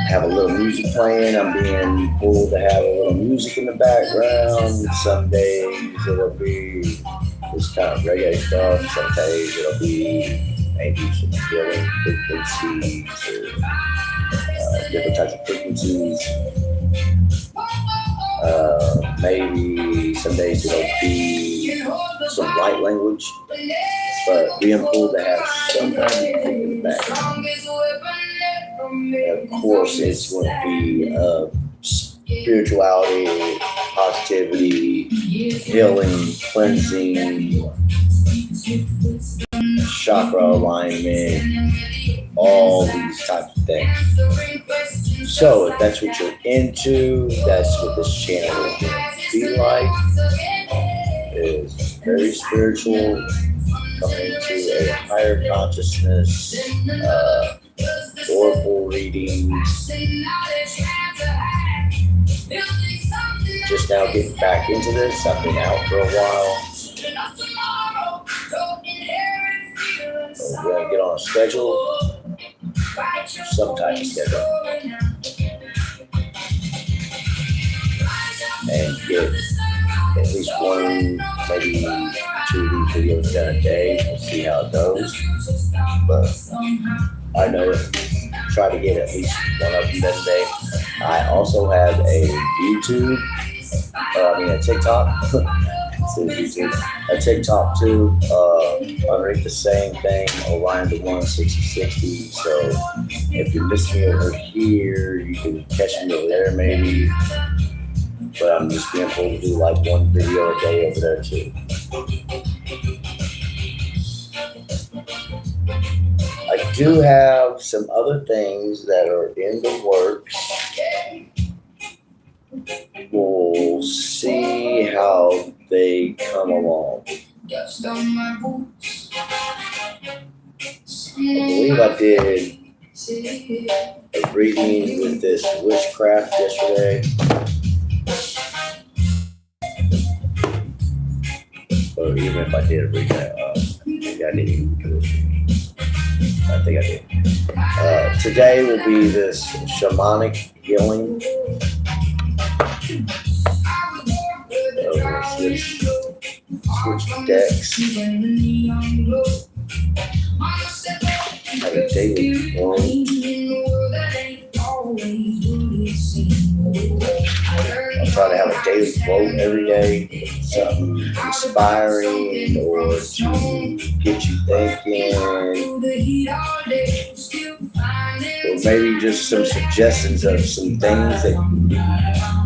have a little music playing. I'm being pulled to have a little music in the background. Some days it'll be this kind of reggae stuff. Some days it'll be maybe some healing frequencies or different types of frequencies. Maybe some days it'll be some light language, but being pulled to have some kind of music in the background. And of course, it's going to be spirituality, positivity, healing, cleansing, chakra alignment, all these types of things. So if that's what you're into, that's what this channel is going to be like. It is very spiritual, coming into a higher consciousness, oracle readings. Just now getting back into this. I've been out for a while. So we're going to get on a schedule, some type of schedule, and get at least one, maybe 2 of these videos done a day. We'll see how it goes. But I know try to get at least one of them done a day. I also have a YouTube, a TikTok. A TikTok too, underneath the same thing, Orion Gonzales 6060. So if you miss me over here, you can catch me over there maybe. But I'm just being able to do like one video a day over there too. I do have some other things that are in the works. We'll see how they come along. I believe I did a reading with this witchcraft yesterday. Or even if I did a reading, maybe I didn't even do it. I think I did. Today will be this shamanic healing. Switch decks. Have a daily quote. I'll try to have a daily quote every day, something inspiring or to get you thinking, or maybe just some suggestions of some things that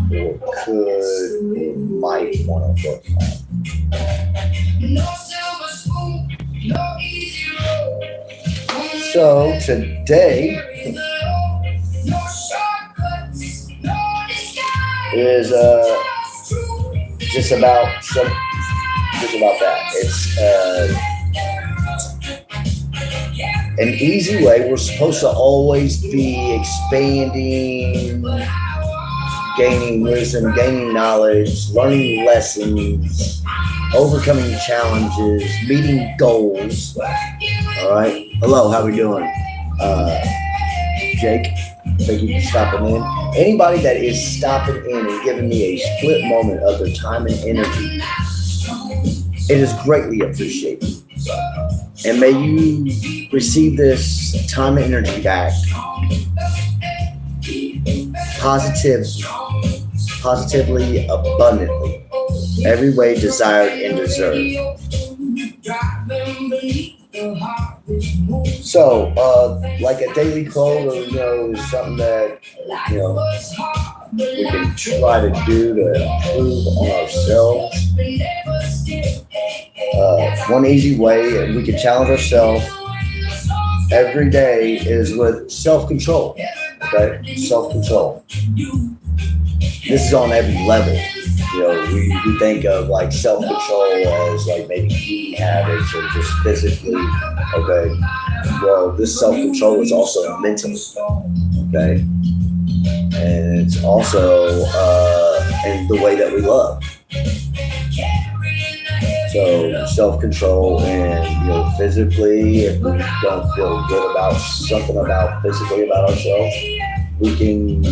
you could or might want to work on. So today is just about that. It's an easy way. We're supposed to always be expanding, gaining wisdom, gaining knowledge, learning lessons, overcoming challenges, meeting goals. All right. Hello, how we doing? Jake, thank you for stopping in. Anybody that is stopping in and giving me a split moment of their time and energy, it is greatly appreciated. And may you receive this time and energy back positively, abundantly, every way desired and deserved. So, like a daily quote, or is something that we can try to do to improve on ourselves. One easy way, and we can challenge ourselves every day, is with self-control. Okay, self-control. This is on every level. We think of like self-control as like maybe eating habits or just physically. Okay, well, this self-control is also mentally. Okay, and it's also in the way that we love. So self-control and physically, if we don't feel good about something physically about ourselves, We can go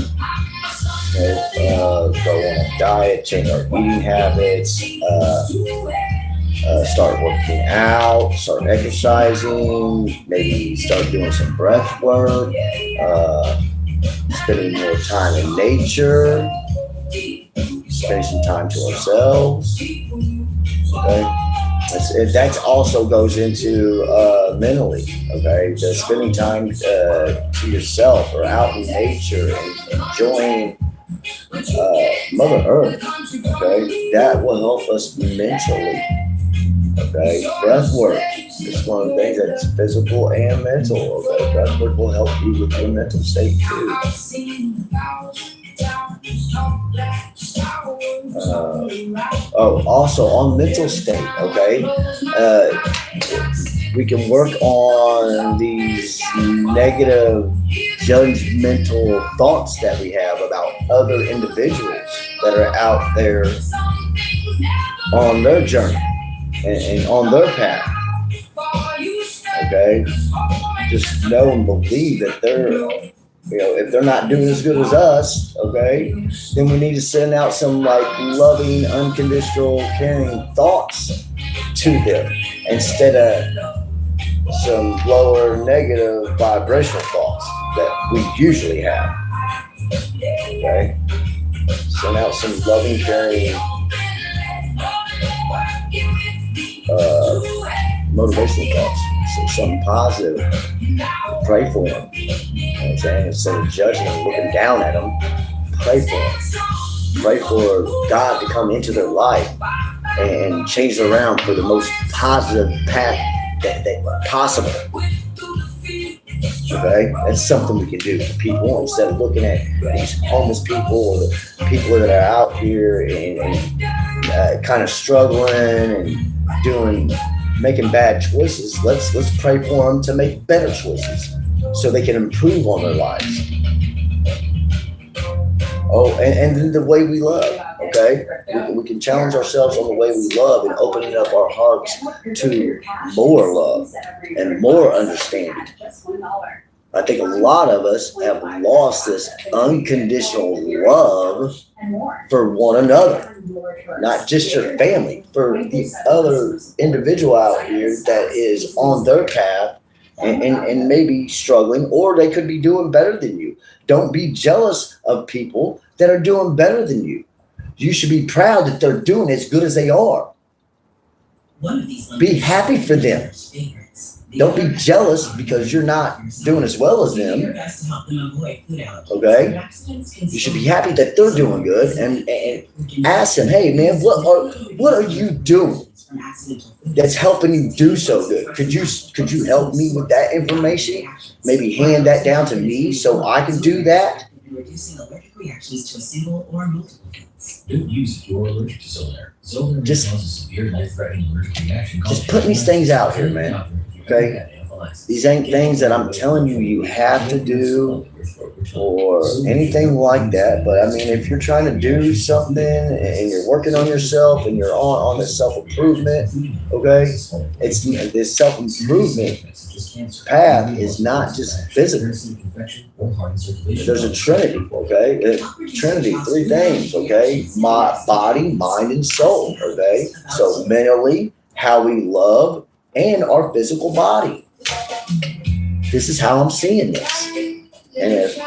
on a diet, change our eating habits, start working out, start exercising, maybe start doing some breath work, spending more time in nature, spending some time to ourselves. Okay, that's also goes into mentally. Okay, the spending time to yourself or out in nature and enjoying Mother Earth. Okay, that will help us mentally. Okay, breath work is one of the things that's physical and mental. Okay, breath work will help you with your mental state too. Also on mental state. Okay, we can work on these negative, judgmental thoughts that we have about other individuals that are out there on their journey and on their path. Okay, just know and believe that if they're not doing as good as us, okay, then we need to send out some like loving, unconditional, caring thoughts to them instead of some lower, negative, vibrational thoughts that we usually have. Okay, send out some loving, caring, motivational thoughts. So something positive. Pray for them. You know what I'm saying? Instead of judging them, looking down at them, pray for them. Pray for God to come into their life and change it around for the most positive path that possible. Okay? That's something we can do for people instead of looking at these homeless people or the people that are out here and kind of struggling and making bad choices. Let's pray for them to make better choices so they can improve on their lives. Oh, and then the way we love, okay? We can challenge ourselves on the way we love and opening up our hearts to more love and more understanding. I think a lot of us have lost this unconditional love for one another, not just your family, for the other individual out here that is on their path and maybe struggling, or they could be doing better than you. Don't be jealous of people that are doing better than you. You should be proud that they're doing as good as they are. Be happy for them. Don't be jealous because you're not doing as well as them. Okay? You should be happy that they're doing good and ask them, hey man, what are you doing that's helping you do so good? Could you help me with that information? Maybe hand that down to me so I can do that. Reducing allergic reactions to a single or multiple chemicals. Don't use if you're allergic to Xolair. Xolair causes severe life-threatening allergic reaction. Just putting these things out here, man. Okay? These ain't things that I'm telling you have to do or anything like that. But I mean, if you're trying to do something and you're working on yourself and you're on this self-improvement, okay, it's this self-improvement path is not just physical. There's a trinity, okay? Trinity, three things, okay? Body, mind, and soul, okay? So mentally, how we love, and our physical body. This is how I'm seeing this. And if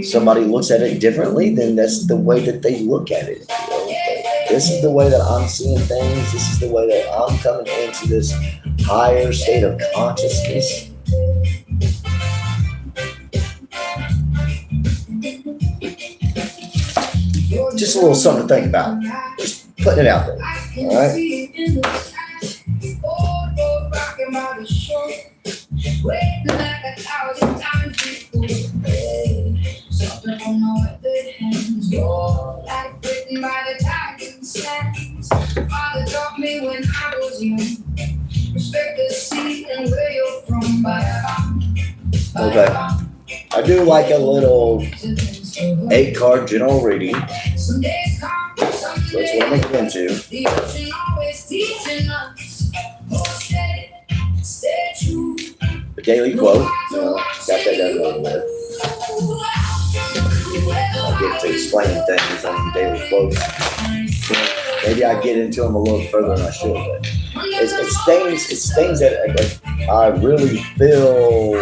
somebody looks at it differently, then that's the way that they look at it. You know? This is the way that I'm seeing things. This is the way that I'm coming into this higher state of consciousness. Just a little something to think about. Just putting it out there. All right? Okay. I do like a little 8-card general reading. So that's what I'm going to get into. the daily quote. Got that done over with. I get to explain things on daily quotes. Maybe I get into them a little further than I should, but it's things that I really feel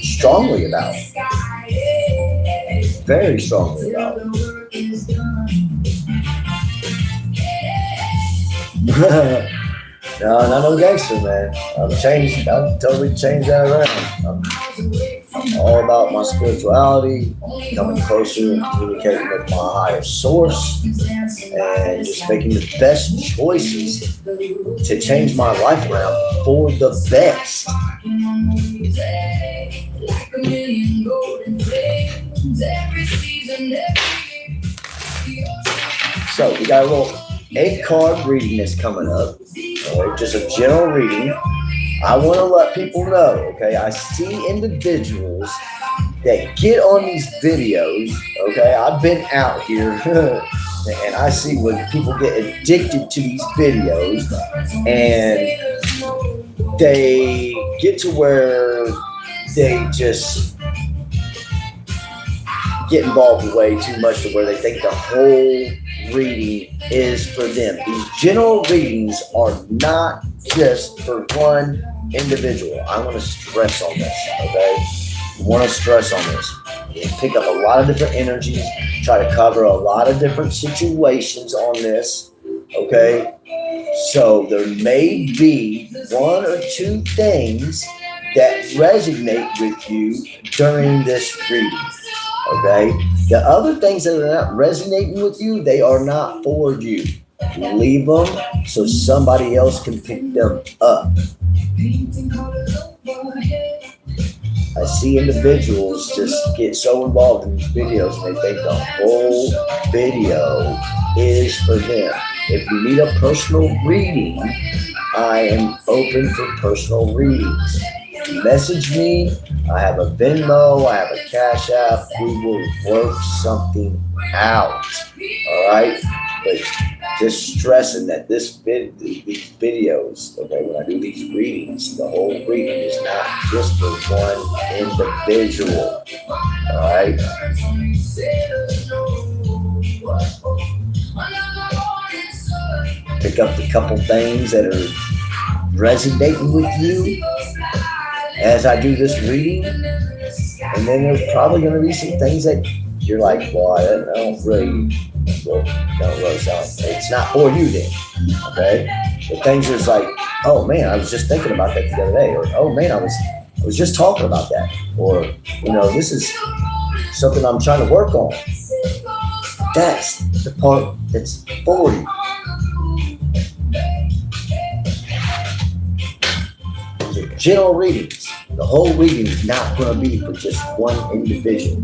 strongly about, very strongly about. No, not no gangster, man. I've totally changed that around. I'm all about my spirituality, coming closer and communicating with my higher source, and just making the best choices to change my life around for the best. So we got a little 8-card reading that's coming up. Right, just a general reading. I want to let people know, okay, I see individuals that get on these videos, okay, I've been out here and I see when people get addicted to these videos and they get to where they just get involved way too much to where they think the whole reading is for them. These general readings are not just for one individual. I want to stress on this, okay? I want to stress on this. You pick up a lot of different energies, try to cover a lot of different situations on this, okay? So there may be one or two things that resonate with you during this reading. Okay, the other things that are not resonating with you, they are not for you. Leave them so somebody else can pick them up. I see individuals just get so involved in these videos and they think the whole video is for them. If you need a personal reading, I am open for personal readings. Message me. I have a Venmo. I have a Cash App. We will work something out. All right. But just stressing that these videos, okay, when I do these readings, the whole reading is not just for one individual. All right. Pick up the couple things that are resonating with you as I do this reading, and then there's probably going to be some things that you're like, well, I don't really sound. It's not for you then, okay? The things that's like, oh man, I was just thinking about that the other day, or oh man, I was just talking about that, or this is something I'm trying to work on. That's the part that's for you. General readings. The whole reading is not going to be for just one individual.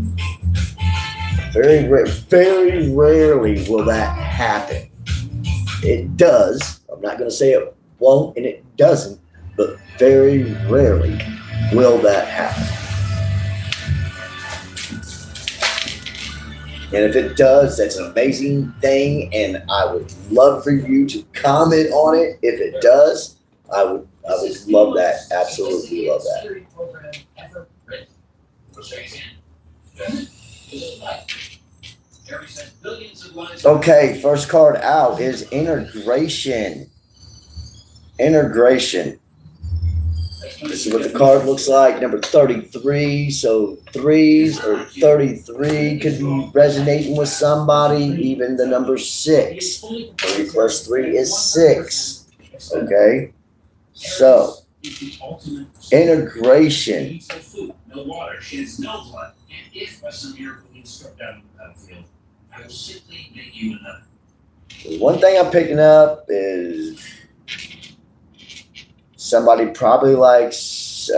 Very rarely will that happen. It does. I'm not going to say it won't and it doesn't, but very rarely will that happen. And if it does, that's an amazing thing, and I would love for you to comment on it. If it does, I would love that. Absolutely love that. Okay, first card out is integration. Integration. This is what the card looks like. Number 33. So 3s or 33 could be resonating with somebody. Even the number 6. 3 plus 3 is 6. Okay. So, integration. No water, she has no blood, and if by some miracle you struck down on the battlefield, I will simply make you another. One thing I'm picking up is somebody probably likes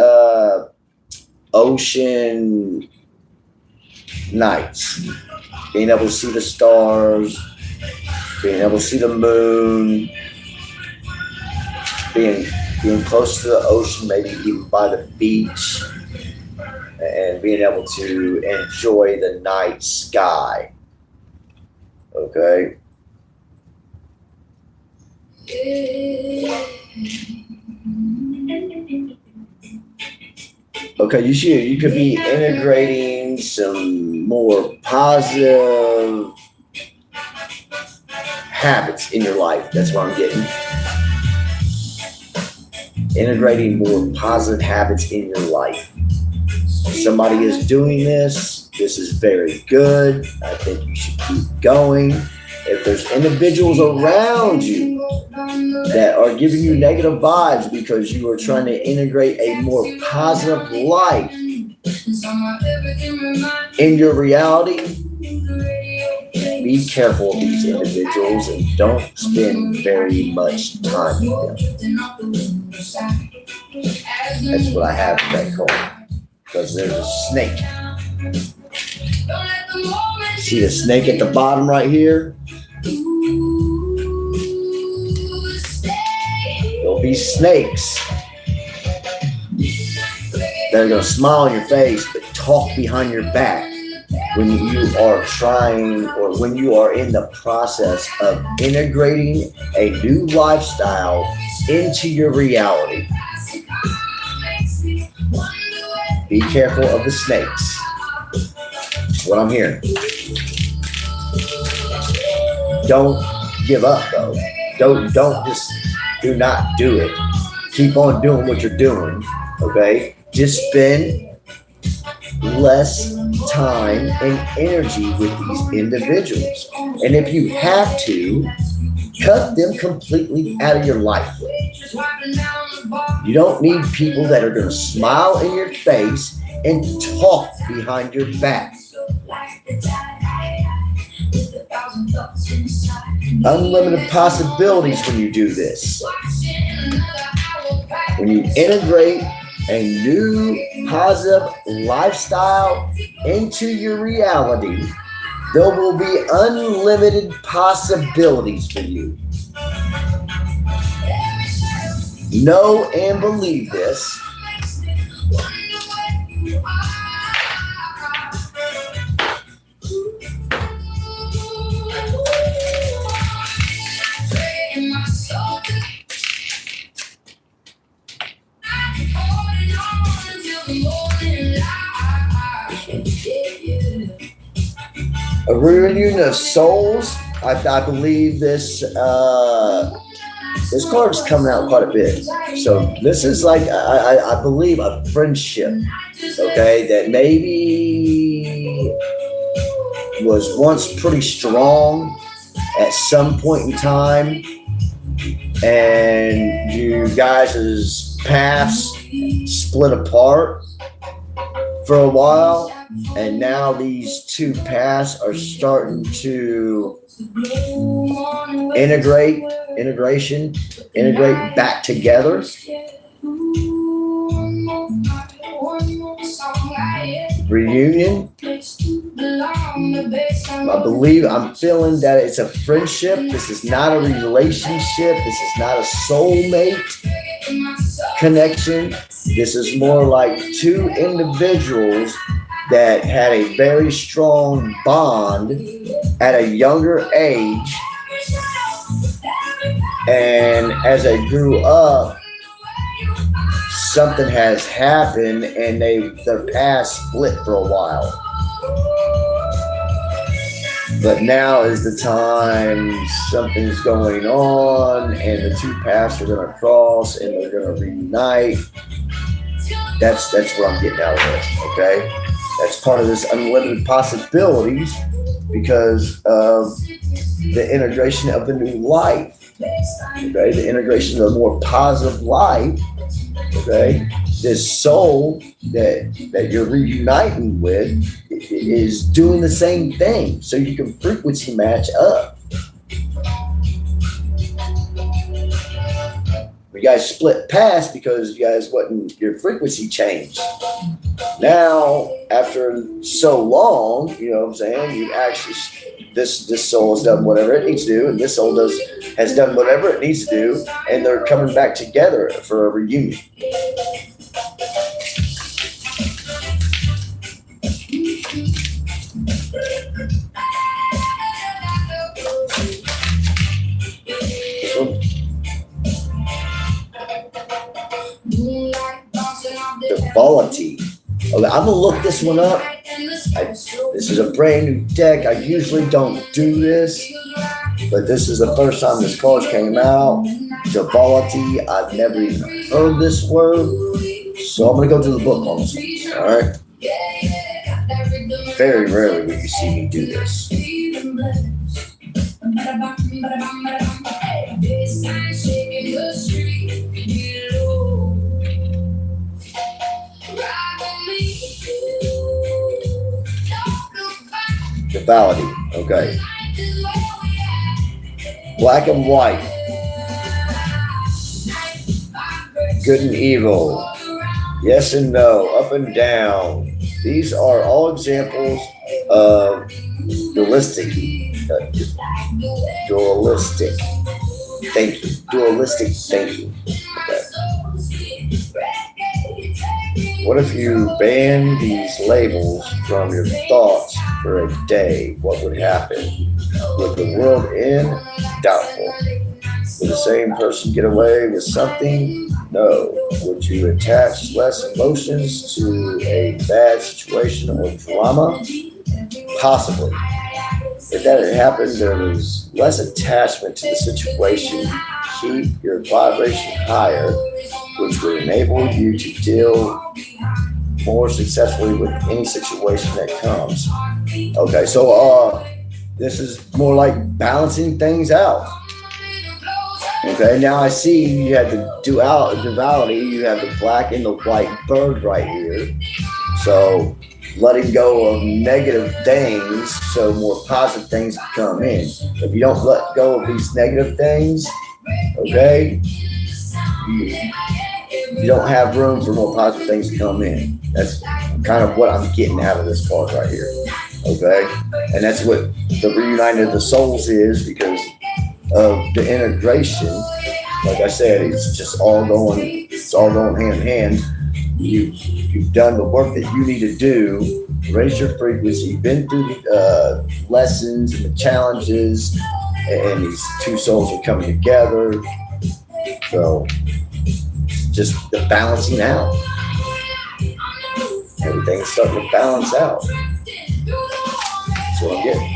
ocean nights, being able to see the stars, being able to see the moon, being close to the ocean, maybe even by the beach, and being able to enjoy the night sky. Okay. Okay, you could be integrating some more positive habits in your life. That's what I'm getting. Integrating more positive habits in your life. Somebody is doing this. This is very good. I think you should keep going. If there's individuals around you that are giving you negative vibes because you are trying to integrate a more positive life in your reality, be careful of these individuals and don't spend very much time with them. That's what I have with that card. Because there's a snake. See the snake at the bottom right here? There'll be snakes that are going to smile in your face but talk behind your back when you are trying or when you are in the process of integrating a new lifestyle into your reality. Be careful of the snakes. That's what I'm hearing. Don't give up though. Do not do it. Keep on doing what you're doing. Okay? Just spend less time and energy with these individuals. And if you have to, cut them completely out of your life. You don't need people that are going to smile in your face and talk behind your back. Unlimited possibilities when you do this. When you integrate a new positive lifestyle into your reality, there will be unlimited possibilities for you. Know and believe this. A reunion of souls. I believe this this card is coming out quite a bit. So this is like I believe a friendship. Okay, that maybe was once pretty strong at some point in time, and you guys' paths split apart for a while. And now these two paths are starting to integrate back together. Reunion. I'm feeling that it's a friendship. This is not a relationship. This is not a soulmate connection. This is more like two individuals that had a very strong bond at a younger age, and as they grew up, something has happened and their paths split for a while. But now is the time something's going on and the two paths are going to cross and they're going to reunite. That's what I'm getting out of this, okay? That's part of this unlimited possibilities because of the integration of the new life, okay? The integration of a more positive life, okay? This soul that you're reuniting with is doing the same thing, so you can frequency match up. You guys split paths because you guys your frequency changed. Now, after so long, you know what I'm saying, you actually, this soul has done whatever it needs to do, and this soul has done whatever it needs to do, and they're coming back together for a reunion. Duality. Okay, I'm gonna look this one up. This is a brand new deck. I usually don't do this, but this is the first time this card came out. Duality. I've never even heard this word, so I'm gonna go to the book on this one. All right. Very rarely will you see me do this. Duality. Okay. Black and white. Good and evil. Yes and no. Up and down. These are all examples of dualistic thinking. Dualistic thinking. Okay. What if you ban these labels from your thoughts for a day? What would happen? Would the world end? Doubtful. Would the same person get away with something? No. Would you attach less emotions to a bad situation or drama? Possibly. If that had happened, there was less attachment to the situation. Keep your vibration higher, which would enable you to deal more successfully with any situation that comes. Okay, so this is more like balancing things out. Okay, now I see you have the duality, you have the black and the white bird right here. So letting go of negative things so more positive things can come in. If you don't let go of these negative things, okay, you don't have room for more positive things to come in. That's kind of what I'm getting out of this card right here. Okay, and that's what the reuniting of the souls is, because of the integration. Like I said, it's all going hand in hand. You've done the work that you need to do, raise your frequency, been through the lessons and the challenges, and these two souls are coming together. So just the balancing out. Everything's starting to balance out. That's what I'm getting.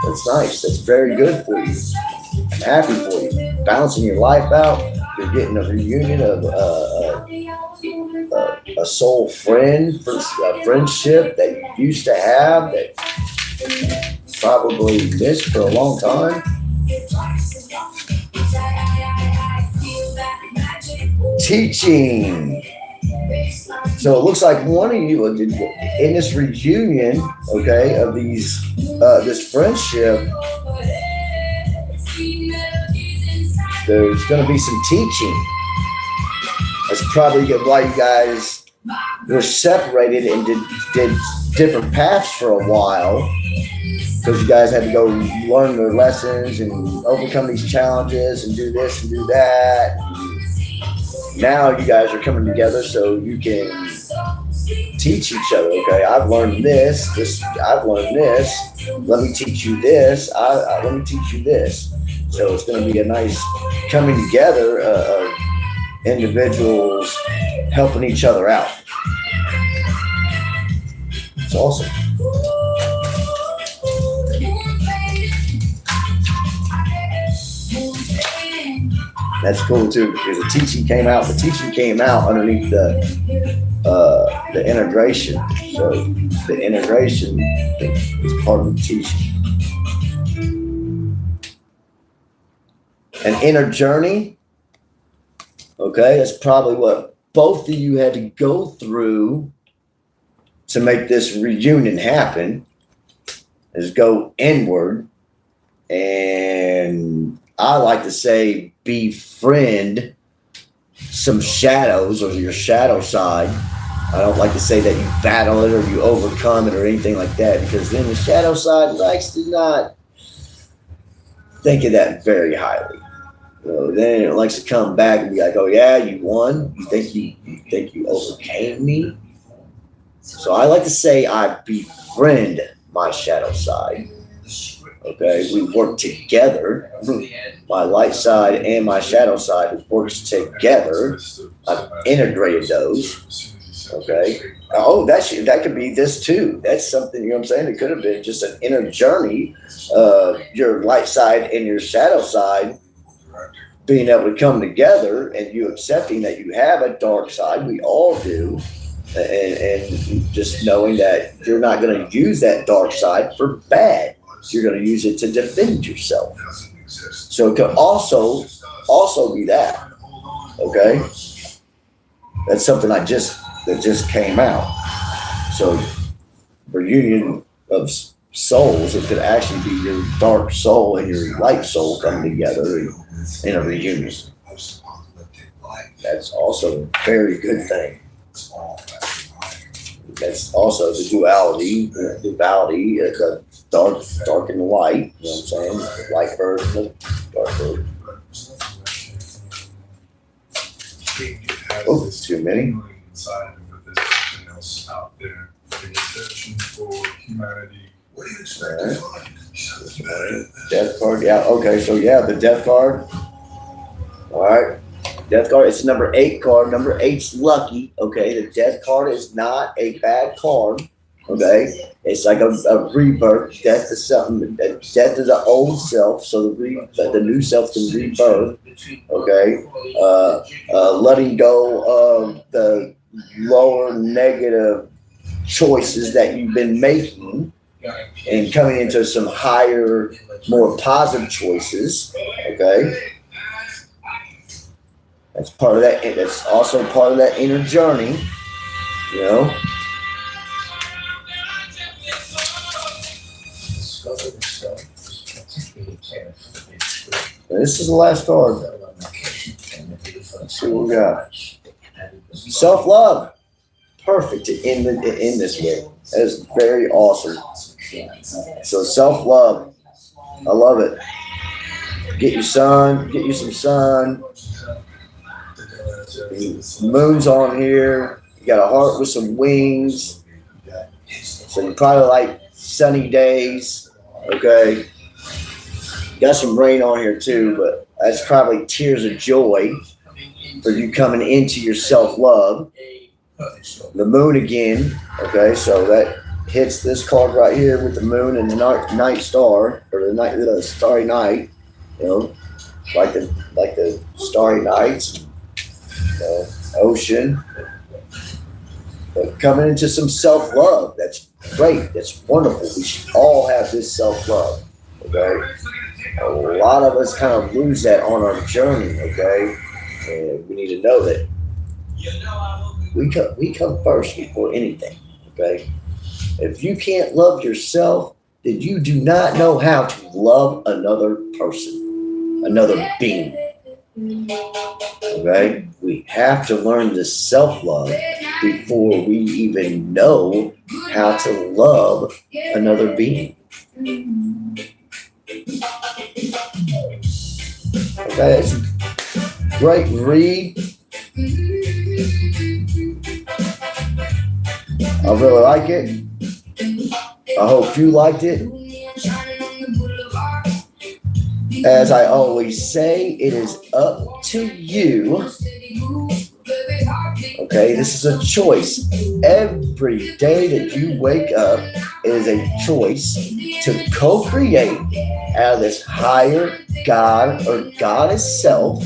That's nice. That's very good for you. I'm happy for you. Balancing your life out. You're getting a reunion of a soul friend, a friendship that you used to have that you probably missed for a long time. Teaching. So it looks like one of you in this reunion, okay, of these this friendship, there's going to be some teaching. That's probably why you guys were separated and did different paths for a while, because you guys had to go learn their lessons and overcome these challenges and do this and do that. Now you guys are coming together so you can teach each other. Okay, I've learned this. I've learned this. Let me teach you this. Let me teach you this. So it's going to be a nice coming together of individuals helping each other out. It's awesome. That's cool too, because the teaching came out. The teaching came out underneath the integration. So the integration is part of the teaching. An inner journey. Okay, that's probably what both of you had to go through to make this reunion happen. Is go inward, and I like to say befriend some shadows or your shadow side. I don't like to say that you battle it or you overcome it or anything like that, because then the shadow side likes to not think of that very highly. Then it likes to come back and be like, "Oh yeah, you won. You think you overcame me?" So I like to say I befriend my shadow side. Okay, we work together. My light side and my shadow side works together. I've integrated those. Okay. Oh, that could be this too. That's something, you know what I'm saying? It could have been just an inner journey, your light side and your shadow side being able to come together, and you accepting that you have a dark side. We all do. And just knowing that you're not going to use that dark side for bad. You're going to use it to defend yourself. So it could also be that. Okay. That's something that just came out. So reunion of souls, it could actually be your dark soul and your light soul coming together in a reunion. That's also a very good thing. That's also the duality, the dark and the light. You know what I'm saying? The light bird and the dark bird. Oh, too many. What do you expect to find? Death card, yeah. Okay, so yeah, the death card. All right, death card. It's number 8 card. Number 8's lucky. Okay, the death card is not a bad card. Okay, it's like a rebirth. Death is something. Death is the old self, so the new self can rebirth. Okay, letting go of the lower negative choices that you've been making, and coming into some higher, more positive choices. Okay, that's part of that. That's also part of that inner journey. You know. And this is the last card. Let's see what we got. Self-love. Perfect to end this with. That is very awesome. So self-love. I love it. Get you some sun. Moon's on here. You got a heart with some wings. So you probably like sunny days. Okay. Got some rain on here too, but that's probably tears of joy for you coming into your self-love. The moon again. Okay, so that hits this card right here with the moon and the night star, or the starry night. You know, like the starry nights, ocean. But coming into some self-love. That's great. That's wonderful. We should all have this self-love. Okay. A lot of us kind of lose that on our journey. Okay, and we need to know that we come first before anything. Okay, if you can't love yourself, then you do not know how to love another person, another being. Okay, we have to learn to self-love before we even know how to love another being. Okay, it's a great read. I really like it. I hope you liked it. As I always say, it is up to you. Okay, this is a choice. Every day that you wake up, it is a choice to co-create out of this higher God or goddess self,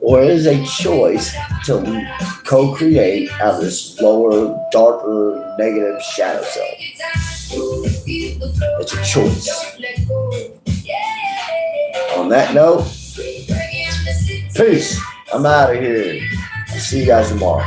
or it is a choice to co-create out of this lower, darker, negative shadow self. It's a choice. On that note, peace. I'm out of here. See you guys tomorrow.